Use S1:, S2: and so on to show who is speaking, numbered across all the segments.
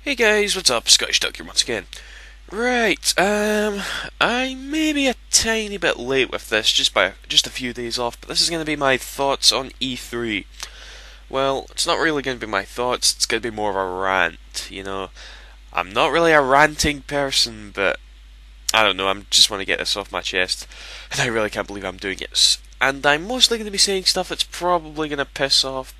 S1: Hey guys, what's up? Scottish Duck here once again. Right, I may be a tiny bit late with this, just a few days off, but this is going to be my thoughts on E3. Well, it's not really going to be my thoughts, it's going to be more of a rant. I'm not really a ranting person, but I don't know, I just want to get this off my chest, and I really can't believe I'm doing it. And I'm mostly going to be saying stuff that's probably going to piss off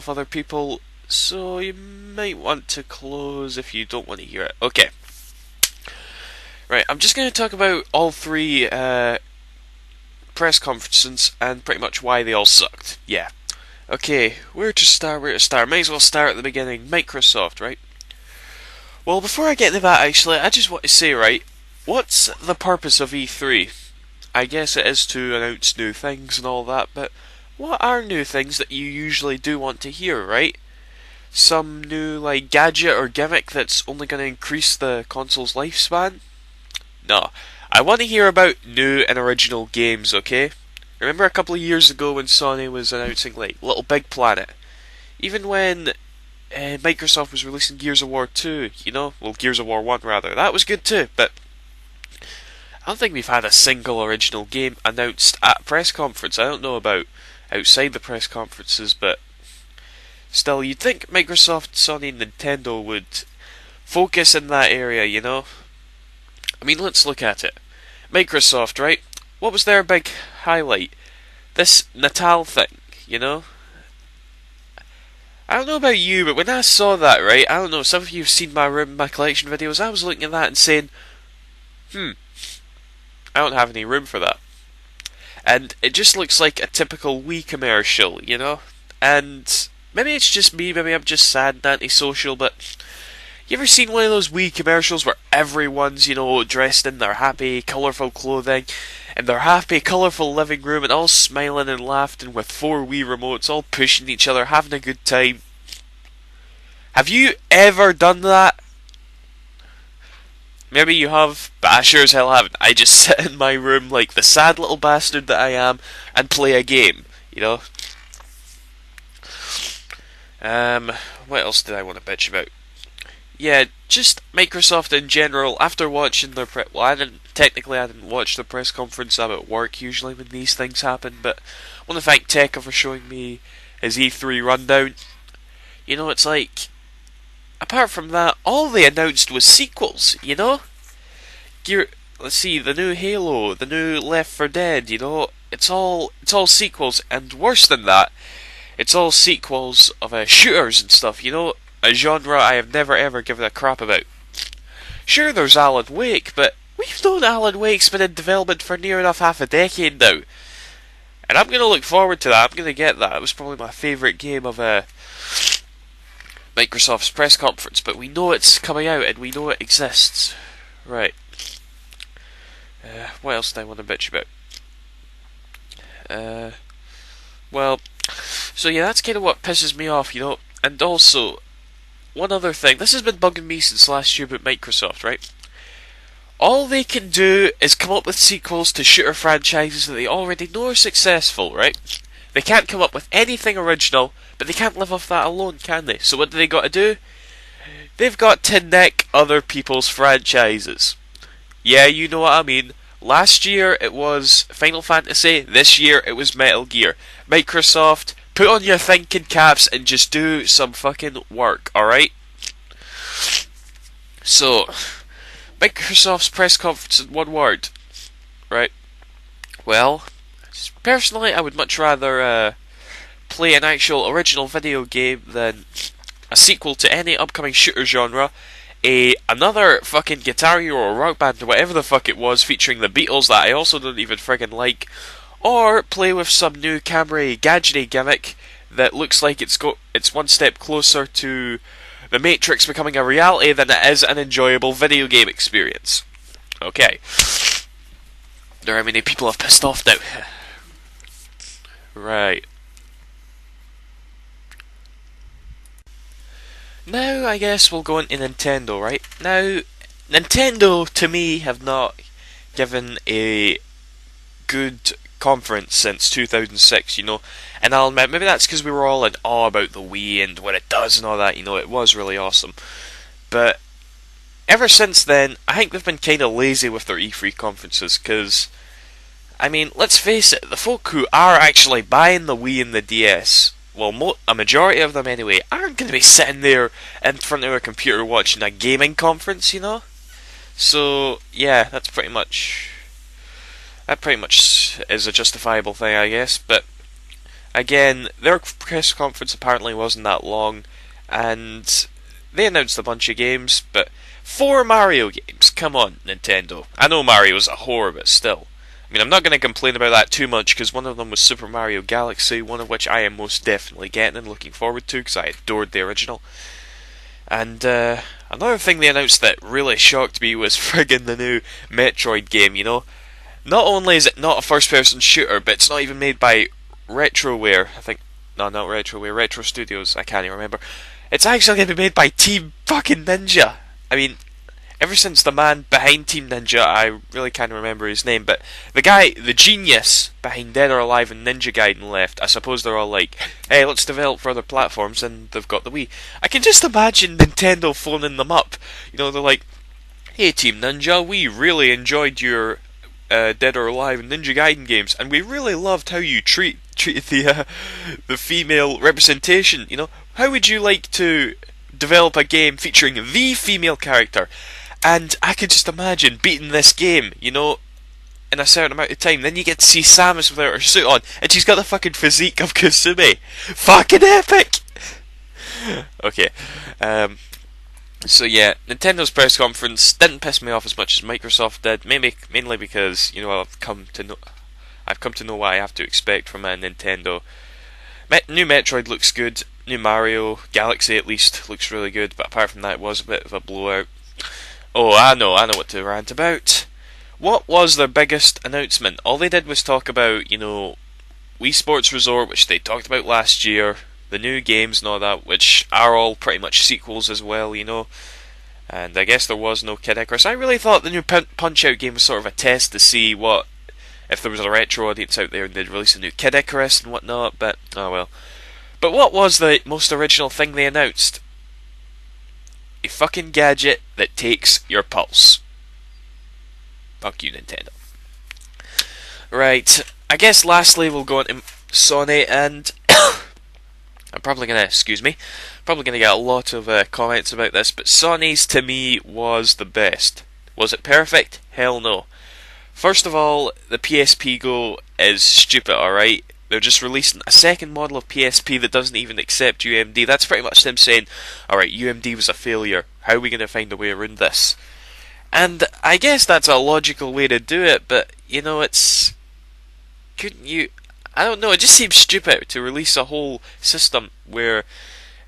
S1: other people, so you might want to close if you don't want to hear it. Okay. Right, I'm just going to talk about all three press conferences and pretty much why they all sucked. Yeah. Okay, where to start? Might as well start at the beginning. Microsoft, right? Well, before I get into that, actually, I just want to say, right, what's the purpose of E3? I guess it is to announce new things and all that, but what are new things that you usually do want to hear, right? Some new, gadget or gimmick that's only going to increase the console's lifespan? No. I want to hear about new and original games, okay? Remember a couple of years ago when Sony was announcing, Little Big Planet? Even when Microsoft was releasing Gears of War 2, Well, Gears of War 1, rather. That was good too, but I don't think we've had a single original game announced at a press conference. I don't know about outside the press conferences, but still, you'd think Microsoft, Sony, and Nintendo would focus in that area. I mean, let's look at it. Microsoft, right? What was their big highlight? This Natal thing. I don't know about you, but when I saw that, right, I don't know, some of you have seen my room, my collection videos, I was looking at that and saying, I don't have any room for that. And it just looks like a typical Wii commercial, And maybe it's just me, maybe I'm just sad and antisocial, but you ever seen one of those Wii commercials where everyone's, dressed in their happy, colourful clothing, in their happy, colourful living room, and all smiling and laughing with 4 Wii remotes, all pushing each other, having a good time? Have you ever done that? Maybe you have, but I sure as hell haven't. I just sit in my room like the sad little bastard that I am and play a game. What else did I want to bitch about? Yeah, just Microsoft in general. After watching their I didn't watch the press conference. I'm at work usually when these things happen, but I want to thank Tekka for showing me his E3 rundown. It's like, apart from that, all they announced was sequels. Let's see, the new Halo, the new Left 4 Dead. It's all sequels, and worse than that, it's all sequels of shooters and stuff. A genre I have never ever given a crap about. Sure, there's Alan Wake, but we've known Alan Wake's been in development for near enough half a decade now. And I'm going to look forward to that. I'm going to get that. It was probably my favourite game of Microsoft's press conference, but we know it's coming out and we know it exists. Right. What else do I want to bitch about? Well, so yeah, that's kind of what pisses me off, And also, one other thing, this has been bugging me since last year about Microsoft, right? All they can do is come up with sequels to shooter franchises that they already know are successful, right? They can't come up with anything original, but they can't live off that alone, can they? So what do they got to do? They've got to nick other people's franchises. Yeah, you know what I mean. Last year it was Final Fantasy, this year it was Metal Gear. Microsoft, put on your thinking caps and just do some fucking work, alright? So, Microsoft's press conference in one word. Right. Well, personally, I would much rather play an actual original video game than a sequel to any upcoming shooter genre. Another fucking Guitar Hero or Rock Band or whatever the fuck it was featuring the Beatles that I also don't even friggin' like. Or play with some new camera gadgety gimmick that looks like it's one step closer to The Matrix becoming a reality than it is an enjoyable video game experience. Okay. There are how many people have pissed off now. Right. Now I guess we'll go into Nintendo, right? Now, Nintendo to me have not given a good conference since 2006, and I'll admit, maybe that's because we were all in awe about the Wii and what it does and all that, it was really awesome. But ever since then, I think they've been kind of lazy with their E3 conferences, because, I mean, let's face it, the folk who are actually buying the Wii and the DS, well, a majority of them anyway, aren't going to be sitting there in front of a computer watching a gaming conference, So, yeah, that pretty much is a justifiable thing, I guess. But again, their press conference apparently wasn't that long, and they announced a bunch of games, but 4 Mario games. Come on, Nintendo. I know Mario's a whore, but still. I mean, I'm not going to complain about that too much, because one of them was Super Mario Galaxy, one of which I am most definitely getting and looking forward to, because I adored the original. And another thing they announced that really shocked me was friggin' the new Metroid game, Not only is it not a first-person shooter, but it's not even made by Retroware. No, not Retroware, Retro Studios, I can't even remember. It's actually going to be made by Team fucking Ninja. I mean, ever since the man behind Team Ninja, I really can't remember his name, but the guy, the genius behind Dead or Alive and Ninja Gaiden left, I suppose they're all like, hey, let's develop for other platforms, and they've got the Wii. I can just imagine Nintendo phoning them up. They're like, hey Team Ninja, we really enjoyed your Dead or Alive and Ninja Gaiden games, and we really loved how you treated the female representation. How would you like to develop a game featuring the female character? And I could just imagine beating this game, in a certain amount of time. Then you get to see Samus without her suit on, and she's got the fucking physique of Kasumi. Fucking epic! Okay, so yeah, Nintendo's press conference didn't piss me off as much as Microsoft did. Mainly because I've come to know what I have to expect from a Nintendo. New Metroid looks good. New Mario Galaxy at least looks really good. But apart from that, it was a bit of a blowout. Oh, I know what to rant about. What was their biggest announcement? All they did was talk about Wii Sports Resort, which they talked about last year. The new games and all that, which are all pretty much sequels as well, And I guess there was no Kid Icarus. I really thought the new Punch-Out game was sort of a test to see if there was a retro audience out there and they'd release a new Kid Icarus and whatnot, but oh well. But what was the most original thing they announced? A fucking gadget that takes your pulse. Fuck you, Nintendo. Right, I guess lastly we'll go into Sony, and I'm probably gonna get a lot of comments about this, but Sony's to me was the best. Was it perfect? Hell no. First of all, the PSP Go is stupid, alright? They're just releasing a second model of PSP that doesn't even accept UMD. That's pretty much them saying, alright, UMD was a failure. How are we going to find a way around this? And I guess that's a logical way to do it, but, I don't know, it just seems stupid to release a whole system where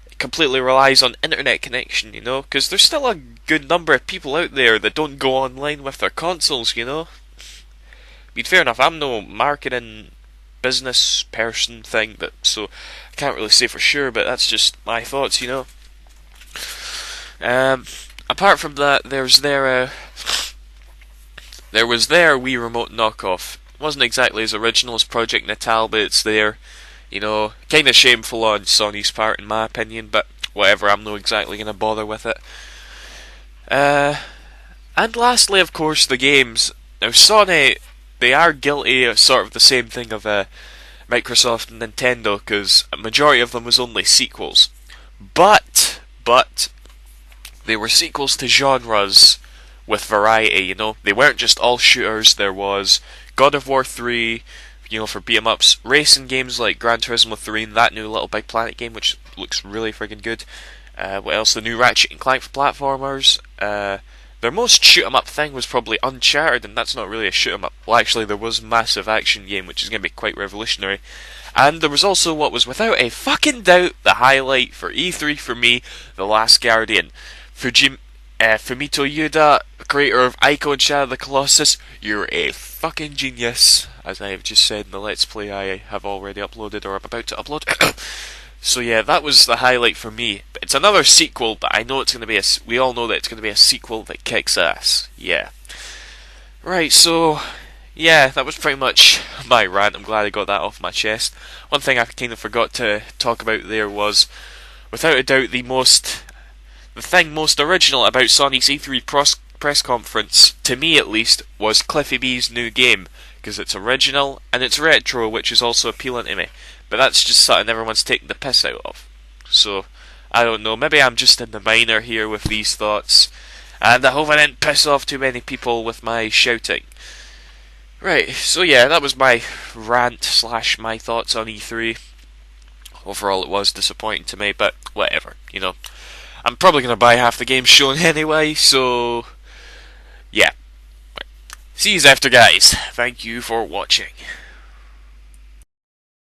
S1: it completely relies on internet connection, because there's still a good number of people out there that don't go online with their consoles, I mean, fair enough, I'm no marketing business person thing, but so I can't really say for sure, but that's just my thoughts, Apart from that, there was their Wii Remote knockoff. It wasn't exactly as original as Project Natal, but it's there. Kind of shameful on Sony's part, in my opinion, but whatever, I'm not exactly going to bother with it. And lastly, of course, the games. Now, Sony, they are guilty of sort of the same thing of Microsoft and Nintendo, because a majority of them was only sequels. But they were sequels to genres with variety, They weren't just all shooters. There was God of War 3, for beat-em-ups, racing games like Gran Turismo 3 and that new Little Big Planet game, which looks really friggin' good. What else? The new Ratchet and Clank for platformers. Their most shoot-em-up thing was probably Uncharted, and that's not really a shoot-em-up. Well, actually, there was a massive action game, which is going to be quite revolutionary. And there was also what was, without a fucking doubt, the highlight for E3 for me, The Last Guardian. Fumito Ueda, creator of Ico and Shadow of the Colossus, you're a fucking genius, as I have just said in the Let's Play I have already uploaded, or I'm about to upload. So yeah, that was the highlight for me. But it's another sequel, but I know it's going to be we all know that it's going to be a sequel that kicks ass. Yeah. Right, so yeah, that was pretty much my rant. I'm glad I got that off my chest. One thing I kind of forgot to talk about there was, without a doubt, the thing most original about Sony's E3 press conference, to me at least, was Cliffy B's new game, because it's original and it's retro, which is also appealing to me. But that's just something everyone's taking the piss out of. So, I don't know, maybe I'm just in the minor here with these thoughts, and I hope I didn't piss off too many people with my shouting. Right, so yeah, that was my rant slash my thoughts on E3. Overall, it was disappointing to me, but whatever, you know. I'm probably going to buy half the games shown anyway, so yeah. See you after, guys. Thank you for watching.